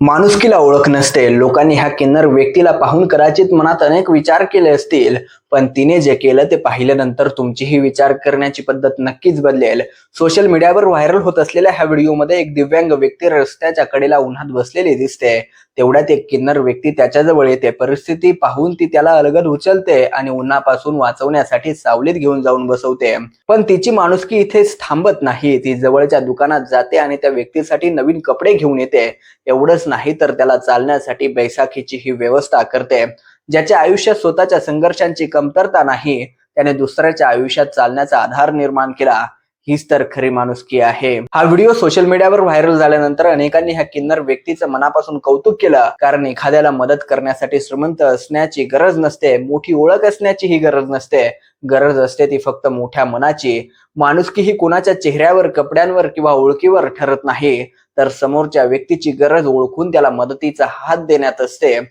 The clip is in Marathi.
माणुसकीला ओळख नसते. लोकांनी ह्या किन्नर व्यक्तीला पाहून कदाचित मनात अनेक विचार केले असतील, पण तिने जे केलं ते पाहिल्यानंतर तुमचीही विचार करण्याची पद्धत नक्कीच बदलेल. सोशल मीडियावर व्हायरल होत असलेल्या ह्या व्हिडिओमध्ये एक दिव्यांग व्यक्ती रस्त्याच्या कडेला उन्हात बसलेली दिसते. तेवढ्यात एक किन्नर व्यक्ती त्याच्याजवळ येते. परिस्थिती पाहून ती त्याला अलगद उचलते आणि उन्हापासून वाचवण्यासाठी सावलीत घेऊन जाऊन बसवते. पण तिची माणुसकी इथेच थांबत नाही. ती जवळच्या दुकानात जाते आणि त्या व्यक्तीसाठी नवीन कपडे घेऊन येते. एवढंच नाही तर त्याला चालण्यासाठी बैसाखीची ही व्यवस्था करते. ज्याच्या आयुष्यात स्वतःच्या संघर्षांची कमतरता नाही, त्याने दुसऱ्याच्या आयुष्यात चालण्याचा आधार निर्माण केला. हीच तर खरी माणुसकी आहे. हा व्हिडिओ सोशल मीडियावर व्हायरल झाल्यानंतर अनेकांनी ह्या किन्नर व्यक्तीचं मनापासून कौतुक केलं. कारण एखाद्याला मदत करण्यासाठी श्रीमंत असण्याची गरज नसते, मोठी ओळख असण्याचीही गरज नसते. गरज असते ती फक्त मोठ्या मनाची. माणुसकी ही कोणाच्या चेहऱ्यावर, कपड्यांवर किंवा ओळखीवर ठरत नाही, तर समोरच्या व्यक्तीची गरज ओळखून त्याला मदतीचा हात देण्यात असते.